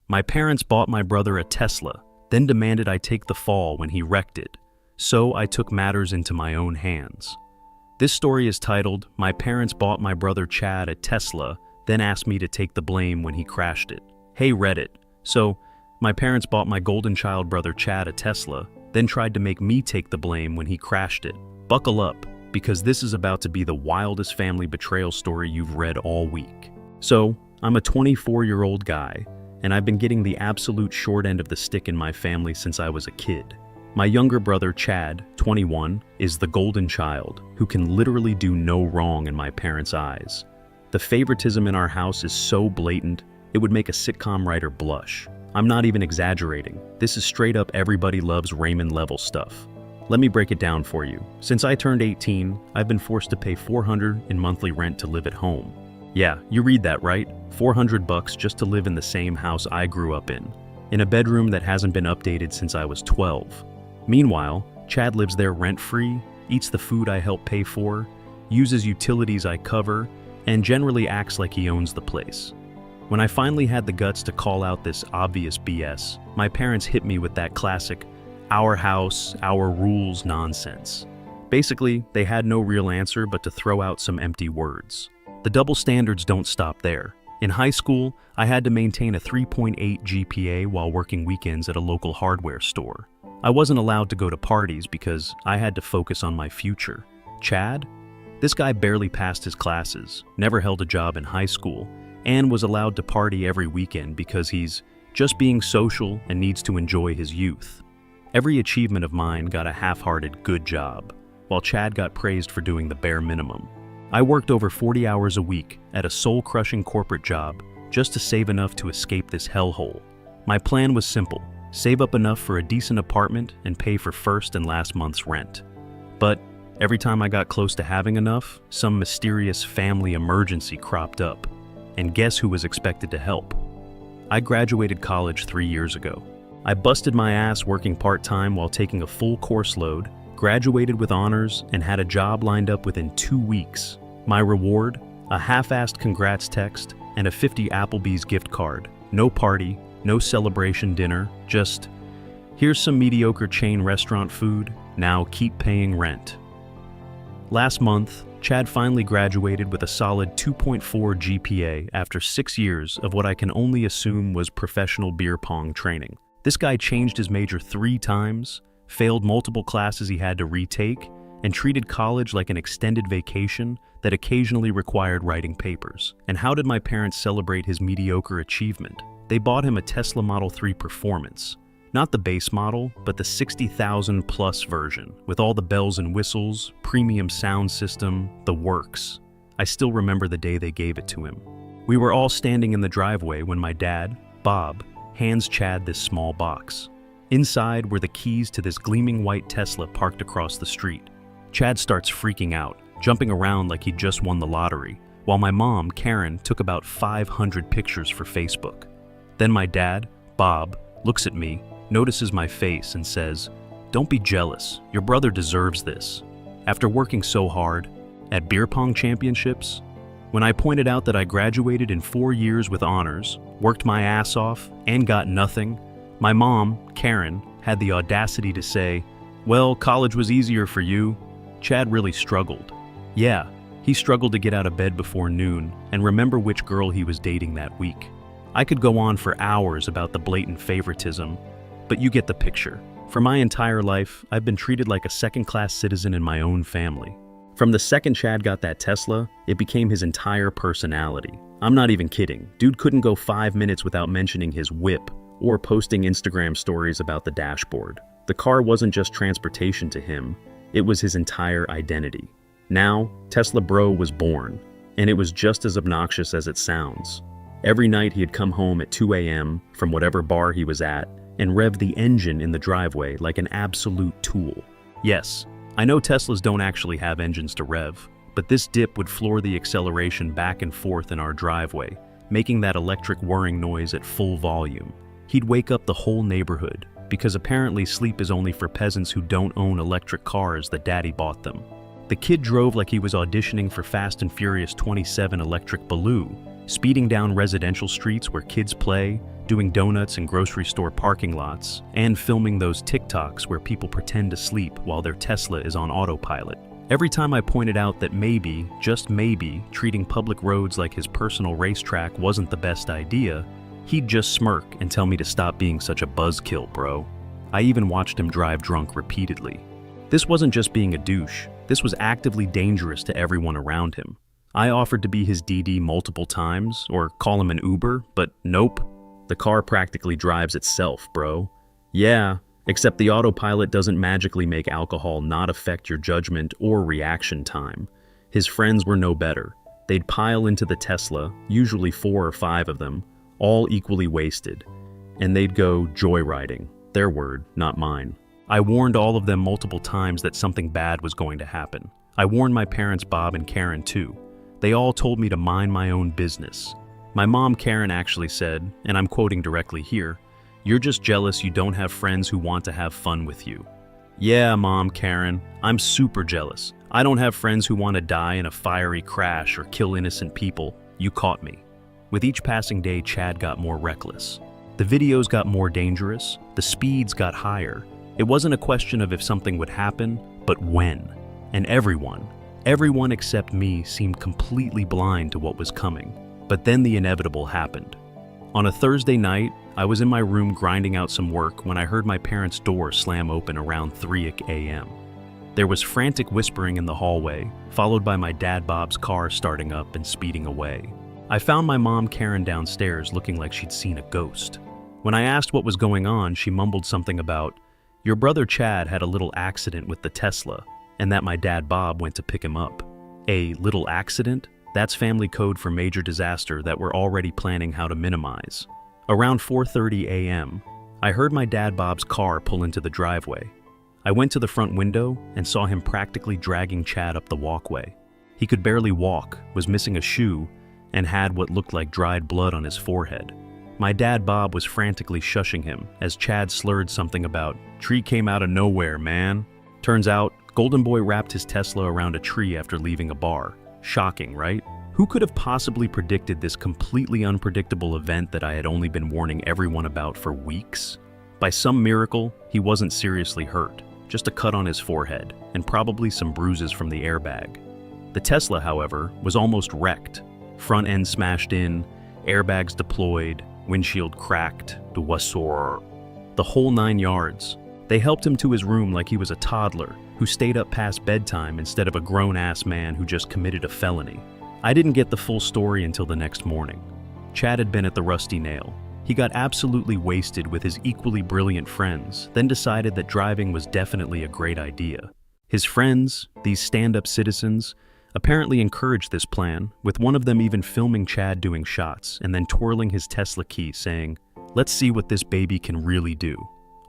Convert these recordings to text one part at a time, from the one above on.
My parents bought my brother a Tesla, then demanded I take the fall when he wrecked it. So I took matters into my own hands. This story is titled, "My Parents Bought My Brother Chad a Tesla, then asked me to take the blame when he crashed it." Hey Reddit. So, my parents bought my golden child brother Chad a Tesla, then tried to make me take the blame when he crashed it. Buckle up, because this is about to be the wildest family betrayal story you've read all week. So, I'm a 24-year-old guy, and I've been getting the absolute short end of the stick in my family since I was a kid. My younger brother Chad, 21, is the golden child, who can literally do no wrong in my parents' eyes. The favoritism in our house is so blatant, it would make a sitcom writer blush. I'm not even exaggerating. This is straight up everybody loves Raymond level stuff. Let me break it down for you. Since I turned 18, I've been forced to pay $400 in monthly rent to live at home. Yeah, you read that right? $400 just to live in the same house I grew up in a bedroom that hasn't been updated since I was 12. Meanwhile, Chad lives there rent-free, eats the food I help pay for, uses utilities I cover, and generally acts like he owns the place. When I finally had the guts to call out this obvious BS, my parents hit me with that classic, "our house, our rules" nonsense. Basically, they had no real answer but to throw out some empty words. The double standards don't stop there. In high school, I had to maintain a 3.8 GPA while working weekends at a local hardware store. I wasn't allowed to go to parties because I had to focus on my future. Chad? This guy barely passed his classes, never held a job in high school, and was allowed to party every weekend because he's just being social and needs to enjoy his youth. Every achievement of mine got a half-hearted good job, while Chad got praised for doing the bare minimum. I worked over 40 hours a week at a soul-crushing corporate job just to save enough to escape this hellhole. My plan was simple. Save up enough for a decent apartment and pay for first and last month's rent. But every time I got close to having enough, some mysterious family emergency cropped up. And guess who was expected to help? I graduated college 3 years ago. I busted my ass working part-time while taking a full course load, graduated with honors, and had a job lined up within 2 weeks. My reward? A half-assed congrats text and a 50 Applebee's gift card. No party, no celebration dinner, just, "Here's some mediocre chain restaurant food, now keep paying rent." Last month, Chad finally graduated with a solid 2.4 GPA after 6 years of what I can only assume was professional beer pong training. This guy changed his major 3 times, failed multiple classes he had to retake, and treated college like an extended vacation that occasionally required writing papers. And how did my parents celebrate his mediocre achievement? They bought him a Tesla Model 3 Performance. Not the base model, but the 60,000 plus version, with all the bells and whistles, premium sound system, the works. I still remember the day they gave it to him. We were all standing in the driveway when my dad, Bob, hands Chad this small box. Inside were the keys to this gleaming white Tesla parked across the street. Chad starts freaking out, jumping around like he'd just won the lottery, while my mom, Karen, took about 500 pictures for Facebook. Then my dad, Bob, looks at me, notices my face, and says, "Don't be jealous, your brother deserves this." After working so hard, at beer pong championships, when I pointed out that I graduated in 4 years with honors, worked my ass off, and got nothing, my mom, Karen, had the audacity to say, "Well, college was easier for you." Chad really struggled. Yeah, he struggled to get out of bed before noon and remember which girl he was dating that week. I could go on for hours about the blatant favoritism, but you get the picture. For my entire life, I've been treated like a second-class citizen in my own family. From the second Chad got that Tesla, it became his entire personality. I'm not even kidding. Dude couldn't go 5 minutes without mentioning his whip or posting Instagram stories about the dashboard. The car wasn't just transportation to him, it was his entire identity. Now, Tesla Bro was born, and it was just as obnoxious as it sounds. Every night he'd come home at 2 a.m. from whatever bar he was at and rev the engine in the driveway like an absolute tool. Yes, I know Teslas don't actually have engines to rev, but this dip would floor the acceleration back and forth in our driveway, making that electric whirring noise at full volume. He'd wake up the whole neighborhood, because apparently sleep is only for peasants who don't own electric cars that daddy bought them. The kid drove like he was auditioning for Fast and Furious 27 Electric Baloo, speeding down residential streets where kids play, doing donuts in grocery store parking lots, and filming those TikToks where people pretend to sleep while their Tesla is on autopilot. Every time I pointed out that maybe, just maybe, treating public roads like his personal racetrack wasn't the best idea, he'd just smirk and tell me to stop being such a buzzkill, bro. I even watched him drive drunk repeatedly. This wasn't just being a douche, this was actively dangerous to everyone around him. I offered to be his DD multiple times, or call him an Uber, but nope. The car practically drives itself, bro. Yeah, except the autopilot doesn't magically make alcohol not affect your judgment or reaction time. His friends were no better. They'd pile into the Tesla, usually 4 or 5 of them, all equally wasted. And they'd go joyriding. Their word, not mine. I warned all of them multiple times that something bad was going to happen. I warned my parents Bob and Karen too. They all told me to mind my own business. My mom Karen actually said, and I'm quoting directly here, "You're just jealous you don't have friends who want to have fun with you." Yeah, Mom Karen, I'm super jealous. I don't have friends who want to die in a fiery crash or kill innocent people. You caught me. With each passing day, Chad got more reckless. The videos got more dangerous, the speeds got higher. It wasn't a question of if something would happen, but when. And everyone except me seemed completely blind to what was coming. But then the inevitable happened. On a Thursday night, I was in my room grinding out some work when I heard my parents' door slam open around 3 a.m. There was frantic whispering in the hallway, followed by my dad Bob's car starting up and speeding away. I found my mom Karen downstairs looking like she'd seen a ghost. When I asked what was going on, she mumbled something about, "Your brother Chad had a little accident with the Tesla, and that my dad Bob went to pick him up." A little accident? That's family code for major disaster that we're already planning how to minimize. Around 4:30 a.m., I heard my dad Bob's car pull into the driveway. I went to the front window and saw him practically dragging Chad up the walkway. He could barely walk, was missing a shoe, and had what looked like dried blood on his forehead. My dad Bob was frantically shushing him as Chad slurred something about, "Tree came out of nowhere, man." Turns out, Golden Boy wrapped his Tesla around a tree after leaving a bar. Shocking, right? Who could have possibly predicted this completely unpredictable event that I had only been warning everyone about for weeks? By some miracle, he wasn't seriously hurt, just a cut on his forehead, and probably some bruises from the airbag. The Tesla, however, was almost wrecked. Front end smashed in, airbags deployed, windshield cracked, the whole 9 yards. They helped him to his room like he was a toddler who stayed up past bedtime instead of a grown-ass man who just committed a felony. I didn't get the full story until the next morning. Chad had been at the Rusty Nail. He got absolutely wasted with his equally brilliant friends, then decided that driving was definitely a great idea. His friends, these stand-up citizens, apparently encouraged this plan, with one of them even filming Chad doing shots and then twirling his Tesla key saying, "Let's see what this baby can really do."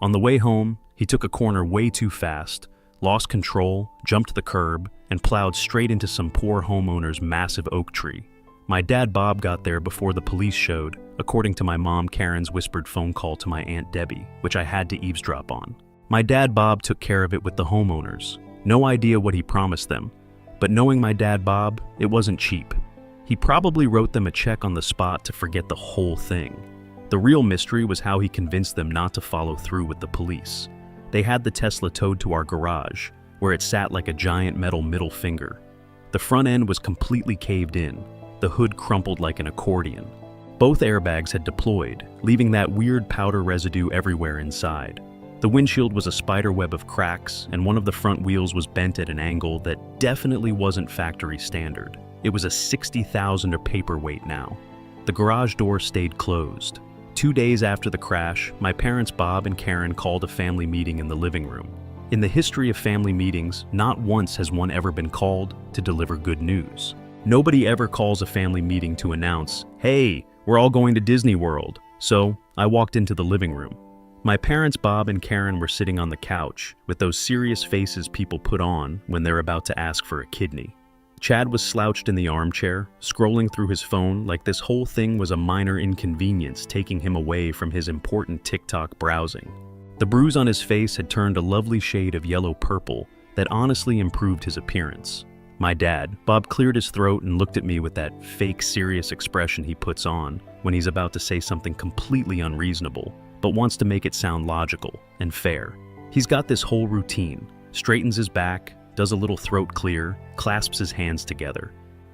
On the way home, he took a corner way too fast, lost control, jumped the curb, and plowed straight into some poor homeowner's massive oak tree. My dad Bob got there before the police showed, according to my mom Karen's whispered phone call to my Aunt Debbie, which I had to eavesdrop on. My dad Bob took care of it with the homeowners. No idea what he promised them, but knowing my dad Bob, it wasn't cheap. He probably wrote them a check on the spot to forget the whole thing. The real mystery was how he convinced them not to follow through with the police. They had the Tesla towed to our garage, where it sat like a giant metal middle finger. The front end was completely caved in, the hood crumpled like an accordion. Both airbags had deployed, leaving that weird powder residue everywhere inside. The windshield was a spider web of cracks, and one of the front wheels was bent at an angle that definitely wasn't factory standard. It was a 60,000 paperweight now. The garage door stayed closed. 2 days after the crash, my parents Bob and Karen called a family meeting in the living room. In the history of family meetings, not once has one ever been called to deliver good news. Nobody ever calls a family meeting to announce, "Hey, we're all going to Disney World." So I walked into the living room. My parents Bob and Karen were sitting on the couch with those serious faces people put on when they're about to ask for a kidney. Chad was slouched in the armchair, scrolling through his phone like this whole thing was a minor inconvenience taking him away from his important TikTok browsing. The bruise on his face had turned a lovely shade of yellow-purple that honestly improved his appearance. My dad, Bob, cleared his throat and looked at me with that fake serious expression he puts on when he's about to say something completely unreasonable, but wants to make it sound logical and fair. He's got this whole routine, straightens his back, does a little throat clear, clasps his hands together.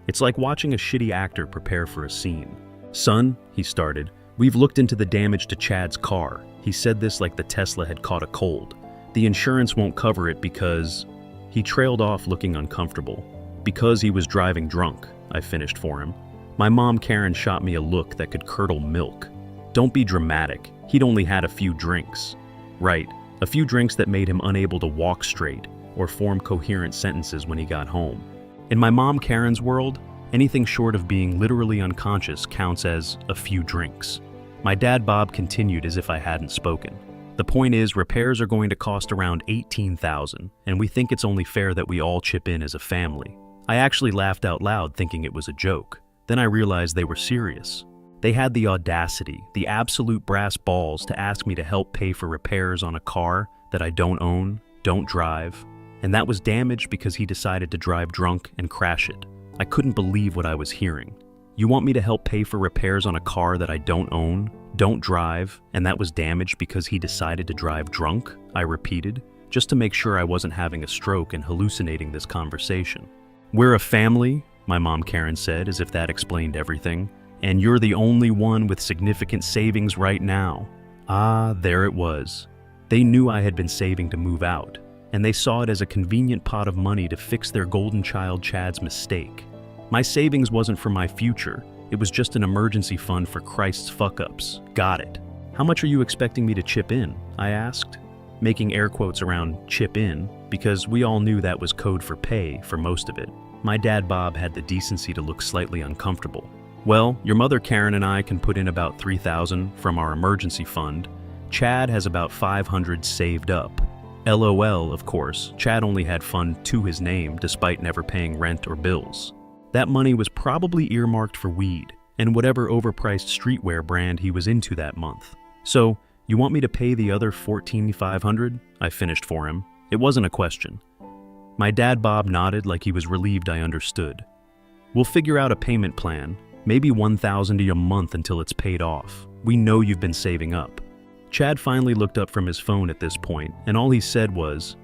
It's like watching a shitty actor prepare for a scene. "Son," he started, "we've looked into the damage to Chad's car." He said this like the Tesla had caught a cold. "The insurance won't cover it because..." He trailed off looking uncomfortable. "Because he was driving drunk," I finished for him. My mom Karen shot me a look that could curdle milk. "Don't be dramatic. He'd only had a few drinks." Right, a few drinks that made him unable to walk straight or form coherent sentences when he got home. In my mom Karen's world, anything short of being literally unconscious counts as a few drinks. My dad Bob continued as if I hadn't spoken. "The point is, repairs are going to cost around $18,000, and we think it's only fair that we all chip in as a family." I actually laughed out loud thinking it was a joke. Then I realized they were serious. They had the audacity, the absolute brass balls to ask me to help pay for repairs on a car that I don't own, don't drive, and that was damaged because he decided to drive drunk and crash it. I couldn't believe what I was hearing. "You want me to help pay for repairs on a car that I don't own, don't drive, and that was damaged because he decided to drive drunk?" I repeated, just to make sure I wasn't having a stroke and hallucinating this conversation. "We're a family," my mom Karen said, as if that explained everything, "and you're the only one with significant savings right now." Ah, there it was. They knew I had been saving to move out, and they saw it as a convenient pot of money to fix their golden child Chad's mistake. My savings wasn't for my future, it was just an emergency fund for Christ's fuck-ups. Got it. "How much are you expecting me to chip in?" I asked, making air quotes around chip in, because we all knew that was code for pay for most of it. My dad Bob had the decency to look slightly uncomfortable. "Well, your mother Karen and I can put in about $3,000 from our emergency fund. Chad has about $500 saved up." LOL, of course, Chad only had fund to his name despite never paying rent or bills. That money was probably earmarked for weed and whatever overpriced streetwear brand he was into that month. "So, you want me to pay the other $14,500? I finished for him. It wasn't a question. My dad Bob nodded like he was relieved I understood. "We'll figure out a payment plan, maybe $1,000 a month until it's paid off. We know you've been saving up." Chad finally looked up from his phone at this point, and all he said was,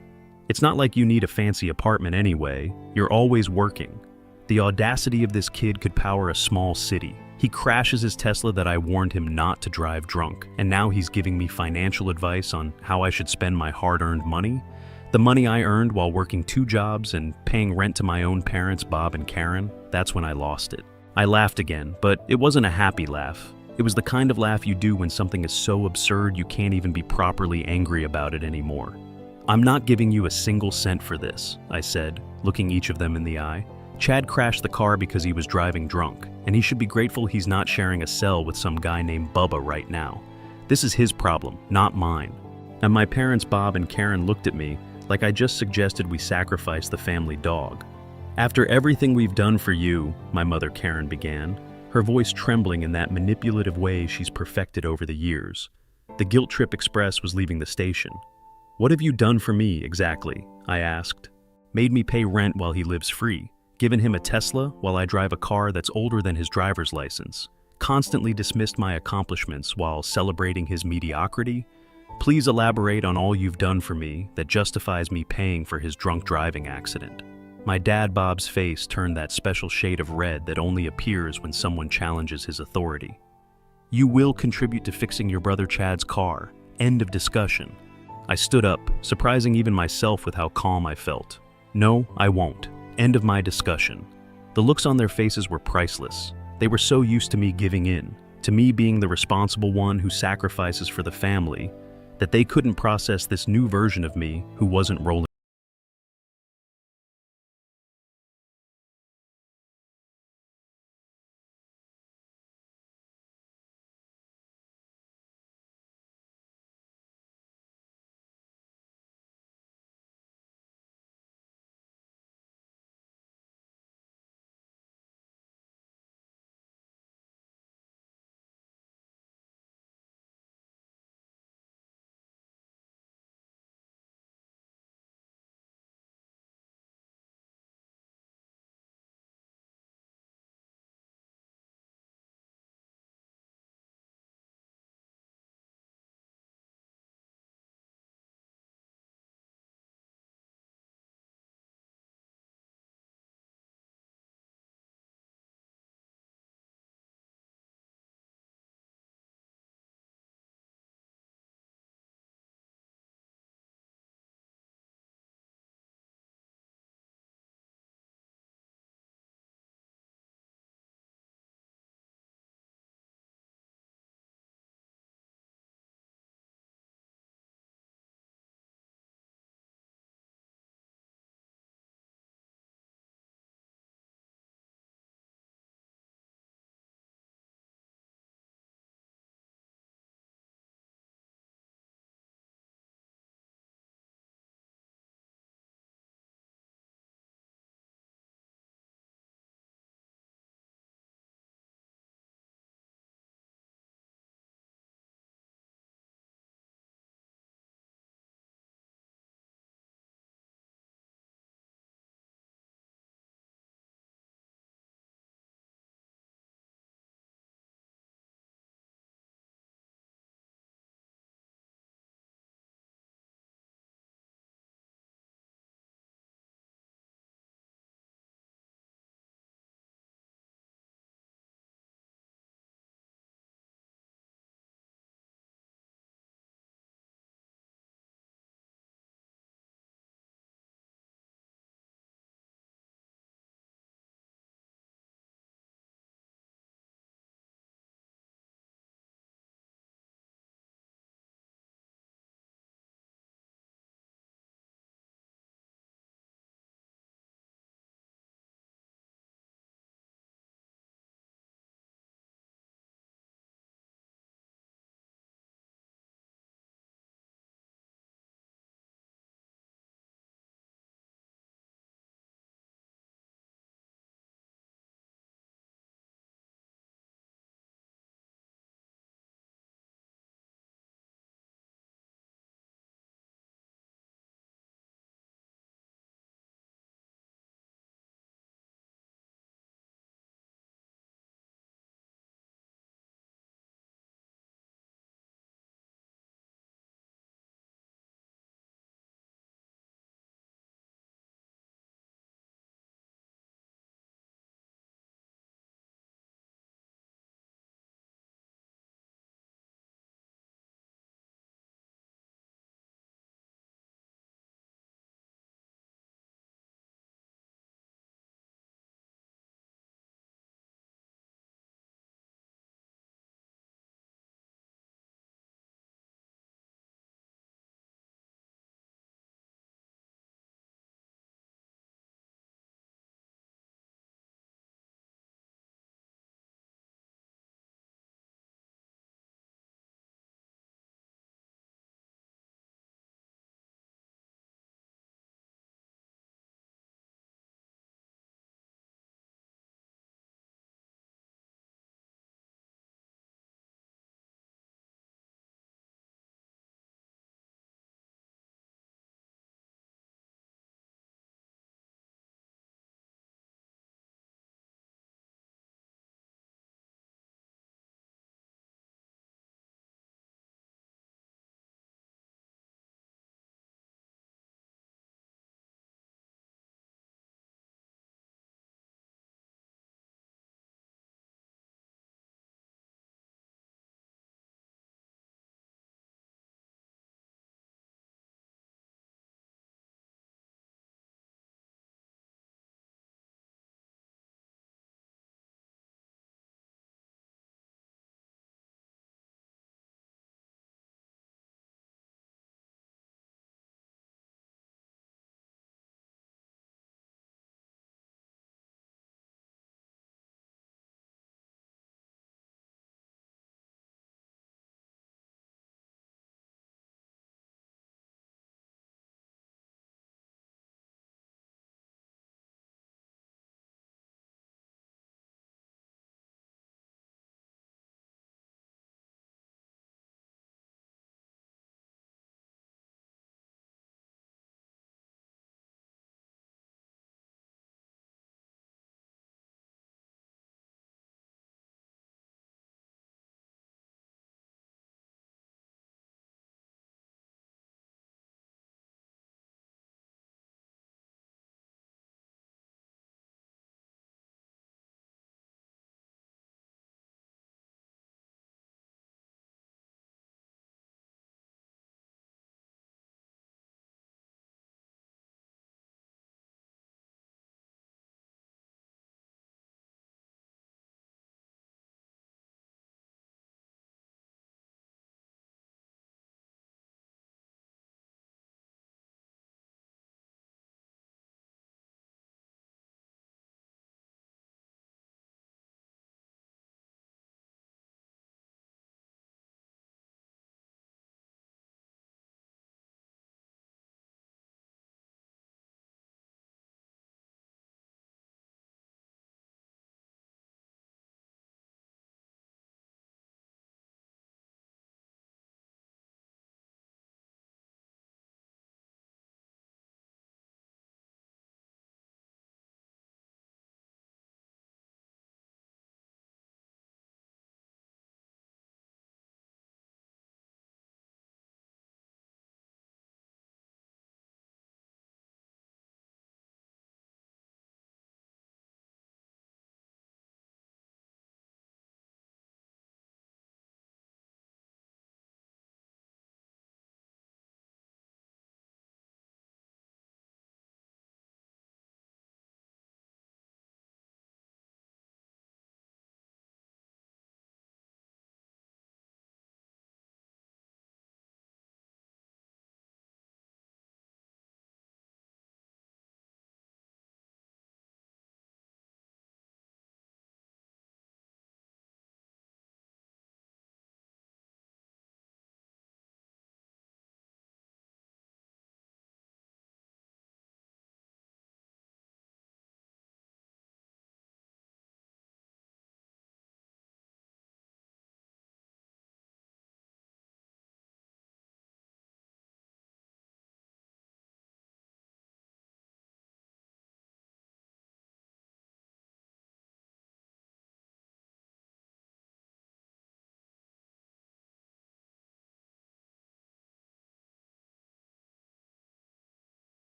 "It's not like you need a fancy apartment anyway. You're always working." The audacity of this kid could power a small city. He crashes his Tesla that I warned him not to drive drunk, and now he's giving me financial advice on how I should spend my hard-earned money? The money I earned while working 2 jobs and paying rent to my own parents, Bob and Karen, that's when I lost it. I laughed again, but it wasn't a happy laugh. It was the kind of laugh you do when something is so absurd you can't even be properly angry about it anymore. "I'm not giving you a single cent for this," I said, looking each of them in the eye. "Chad crashed the car because he was driving drunk, and he should be grateful he's not sharing a cell with some guy named Bubba right now. This is his problem, not mine." And my parents Bob and Karen looked at me like I just suggested we sacrifice the family dog. "After everything we've done for you," my mother Karen began, her voice trembling in that manipulative way she's perfected over the years. The Guilt Trip Express was leaving the station. "What have you done for me, exactly?" I asked. "Made me pay rent while he lives free, given him a Tesla while I drive a car that's older than his driver's license, constantly dismissed my accomplishments while celebrating his mediocrity? Please elaborate on all you've done for me that justifies me paying for his drunk driving accident." My dad Bob's face turned that special shade of red that only appears when someone challenges his authority. "You will contribute to fixing your brother Chad's car. End of discussion." I stood up, surprising even myself with how calm I felt. "No, I won't. End of my discussion." The looks on their faces were priceless. They were so used to me giving in, to me being the responsible one who sacrifices for the family, that they couldn't process this new version of me who wasn't rolling